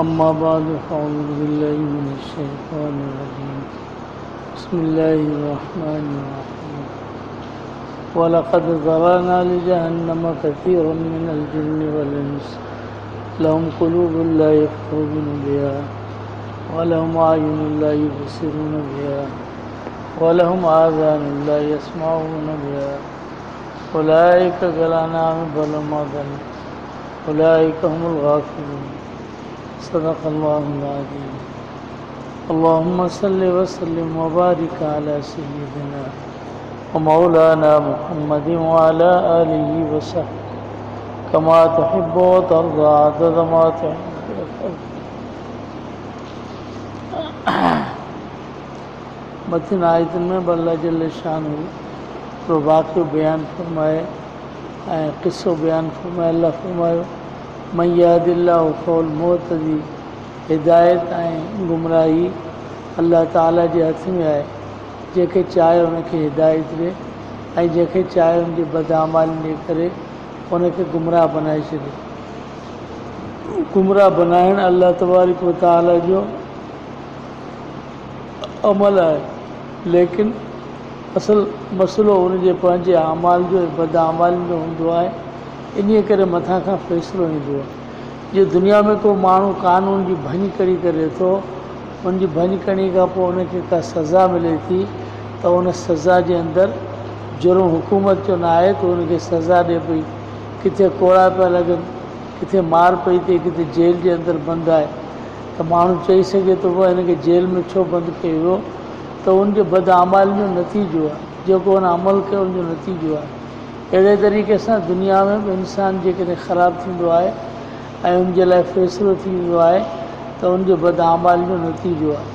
अम्मा बाद फ़अऊज़ु बिल्लाहि मिनश्शैतानिर्रजीम बिस्मिल्लाहिर्रहमानिर्रहीम वलक़द ज़रअना लिजहन्नम कसीरम मिनल जिन्नि वल इंस लहुम क़ुलूबुन ला यफ़क़हूना बिहा वलहुम अयुनुन ला युबसिरूना बिहा वलहुम आज़ानुन ला यस्मऊना बिहा उलाइका कल-अनआमि बल हुम अज़ल उलाइका हुमुल गाफ़िलून। सदक़ल्लाहुल अज़ीम। अल्लाहुम्मा सल्लि व सल्लिम व बारिक अला सय्यिदिना व मौलाना मुहम्मदिन व अला आलिहि व सहबिहि कमा तुहिब्बु व तर्ज़ा अदद मा तुहिब्बु व तर्ज़ा। मथिन आयतन में अल्लाह जल्ल शानहू जो वाक़ियो बयान फरमाए ऐं क़िस्सो बयान फरमाए। अल्लाह फरमायो मन यहदिल्लाहु फ़हुवल मुहतदी। हिदायत ऐं गुमराही अल्लाह ताला जे हथ में आहे। जंहिंखे चाहे उनखे हिदायत ॾे ऐं जंहिंखे चाहे उनजी बदअमाली जे करे उनखे गुमराह बनाए छॾे। गुमराह बनाइण अल्लाह तबारक व तआला जो अमल आहे, लेकिन असल मसइलो उनजे पंहिंजे अमाल जो बदअमालियुनि जो हूंदो आहे। इन्हीअ करे मथां खां फ़ैसिलो ईंदो आहे। जे दुनिया में को माण्हू कानून जी भञ कड़ी करे थो, उनजी भञ कड़ी खां पोइ उनखे का सज़ा मिले थी त उन सज़ा जे अंदरि जुर्म हुकूमत जो न आहे त उनखे सज़ा ॾिए पई। किथे कोड़ा पिया लॻनि, किथे मार पई थिए, किथे जेल जे अंदरि बंदि आहे त माण्हू चई सघे थो पोइ हिनखे जेल में छो बंदि कयो वियो त उनजे बदअमाल जो नतीजो आहे, जेको हुन अमल कयो उनजो नतीजो आहे। अहिड़े तरीक़े सां दुनिया में बि इंसान जेकॾहिं ख़राबु थींदो आहे ऐं उनजे लाइ फ़ैसिलो थींदो आहे त उनजे बदअमाल जो नतीजो आहे।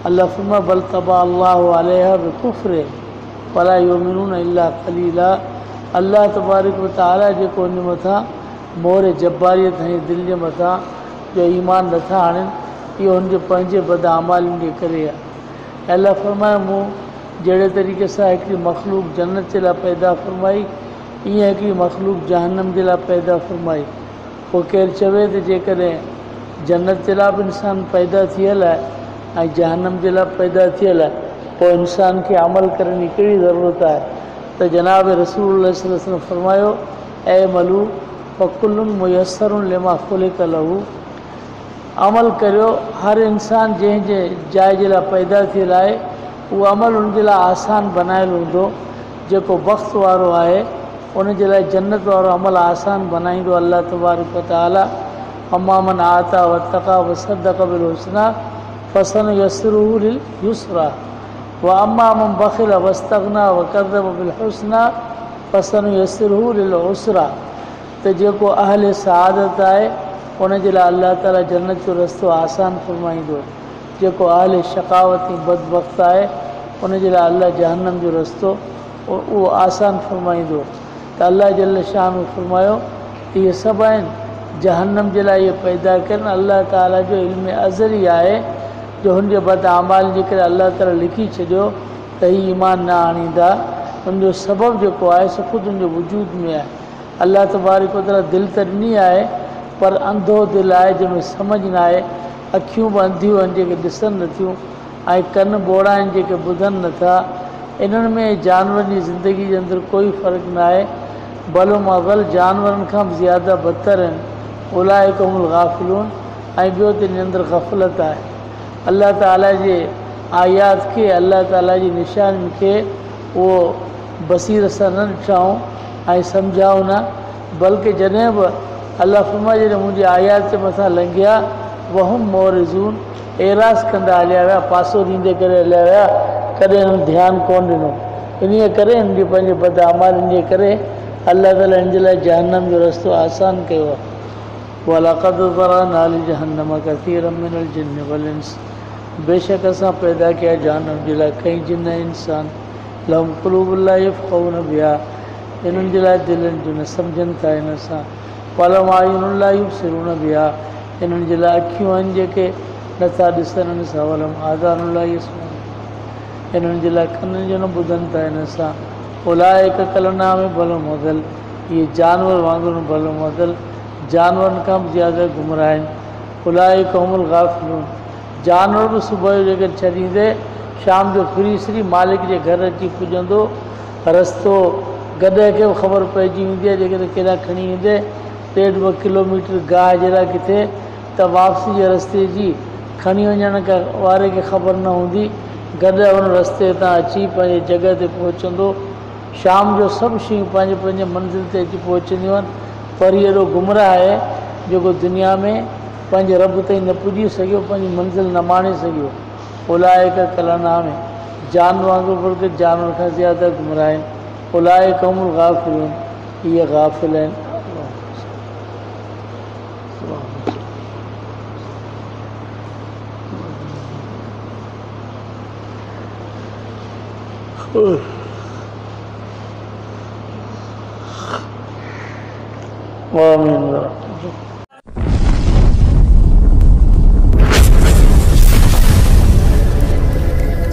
अल्लाह फरमाए बल तबा अल्लाहु अलैहा बिकुफ़्रिहिम वला युमिनून इल्ला क़लीला। अल्लाह तबारक व तआला जेको उन मथां मोहर जब्बारियत हणी दिलि जे मथां जो ईमान नथा आणनि, इहो हुनजे पंहिंजे बदअमालियुनि जे करे आहे। अल्लाह फरमाए मूं जहिड़े तरीक़े सां हिकिड़ी मख़लूक जन्नत जे लाइ पैदा फरमाई, ईअं हिकिड़ी मख़लूक जहन्नम जे लाइ पैदा फरमाई। पोइ केरु चवे त जेकॾहिं जन्नत जे लाइ बि इंसान पैदा थियल आहे ऐं जहन्नम जे लाइ पैदा थियल आहे, पोइ इंसान खे अमल करण जी कहिड़ी ज़रूरत आहे? त जनाब रसूल सल्लल्लाहु अलैहि वसल्लम फरमायो ऐं मलू फ़कुल्लुन मुयस्सरुन लिमा ख़ुलिक़ लहू। अमल करियो, हर इंसान जंहिंजे जाइ जे लाइ पैदा थियल आहे उहो अमल उनजे लाइ आसान बनायलु हूंदो। जेको वक़्त वारो आहे उनजे लाइ जन्नत वारो अमल आसान बनाईंदो अल्लाह तबारक व तआला। अम्मा मन आता वत्तक़ा वसद्दक़ बिल हुस्ना फसनुयस्सिरुहु लिल युस्रा व अम्मा मन बख़िल वस्तग़ना वकज़्ज़ब बिल हुस्ना फसनुयस्सिरुहु लिल उसरा। त जेको अहले सआदत आहे उनजे लाइ अल्लाह ताला जन्नत जो रस्तो आसान फरमाईंदो। जेको अहले शक़ावत ऐं बदबख़्त आहे उनजे लाइ अल्लाह जहन्नम जो रस्तो उहो आसान फरमाईंदो। त अल्लाह जल्ल शान फरमायो इहे सभु आहिनि जहन्नम जे लाइ इहे पैदा कनि। अल्लाह ताला जो इल्म अज़ली आहे जो हुनजे बदअमाल जे करे अल्लाह ताला लिखी छॾियो त हीअ ईमान न आणींदा। उनजो सबबु जेको आहे सो ख़ुदि उनजे वजूद में आहे। अल्लाह तबारक व तआला दिलि त ॾिनी आहे पर अंधो दिलि आहे जंहिंमें सम्झ न आहे। अखियूं बि अंधियूं आहिनि जेके ॾिसनि नथियूं ऐं कन ॿोड़ा आहिनि जेके ॿुधनि नथा। इन्हनि में जानवरनि जी ज़िंदगी जे अंदरि कोई फ़र्क़ु न आहे। भलो मग़ल जानवरनि खां बि ज़्यादा बदतर आहिनि। उलाइका हुमुल गाफ़िलून। ऐं ॿियो त इन अंदरि ग़फ़लत आहे। अल्लाह ताला जे आयात खे, अल्लाह ताला जी निशानियुनि खे उहो बसीर सां न ॾिठऊं ऐं सम्झाऊं न, बल्कि जॾहिं बि अल्लाह फरमाए जॾहिं मुंहिंजी आयात जे मथां लंघिया वहुम मोरिज़ून, एराज़ कंदा हलिया विया, पासो ॾींदे करे हलिया विया, कॾहिं हिननि ध्यानु कोन ॾिनो। इन्हीअ करे हिन जे पंहिंजे बदअमालियुनि जे करे अल्लाह ताला हिन जे लाइ जहन्नम जो रस्तो आसान कयो आहे। वलक़द ज़रअना लिजहन्नम कसीरम मिनल जिन्नि वल इंस। बेशक असां पैदा कया जहन्नम जे लाइ कई जिन इंसान। लहुम क़ुलूबुन ला यफ़क़हूना बिहा। इन्हनि जे लाइ दिलनि जो न सम्झनि था हिन सां। वलहुम अयुनुन ला युबसिरूना बिहा। इन्हनि जे लाइ अखियूं आहिनि जेके नथा ॾिसनि हिन सां। वलहुम आज़ानुन ला यस्मऊन। इन्हनि जे लाइ कननि जो न ॿुधनि था हिन सां। उलाइका कल-अनआमि बल हुम अज़ल। इहे जानवर वांगुरु बल हुम अज़ल, जानवरनि खां बि ज़्यादा गुमराह आहिनि। उलाइक हुमुल गाफ़िलून। जानवर बि सुबुह जो जेकर छॾींदे शाम जो फिरी सिरी मालिक जे घर अची पुॼंदो। रस्तो गॾे खे ख़बर पइजी वेंदी आहे जेकर केॾा खणी ईंदे 1.5-2 किलोमीटर गाह जहिड़ा किथे त वापसी जे रस्ते जी खणी वञण वारे खे ख़बर न हूंदी। गॾु हुन रस्ते तां अची पंहिंजे जॻह ते पहुचंदो। शाम जो सभु शयूं पंहिंजे पंहिंजे मंज़िल ते अची पहुचंदियूं आहिनि। पर इहो एॾो गुमराह आहे जेको दुनिया में पंहिंजे रब ताईं न पुॼी सघियो, पंहिंजी मंज़िल न माणे सघियो। उलाइक कल अनआम, जानवर वांगुरु बल्कि जानवर खां ज़्यादा गुमराह आहिनि। उलाइक हुमुल गाफ़िलून, इहे गाफ़िल आहिनि।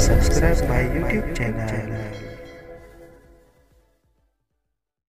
Subscribe my YouTube channel.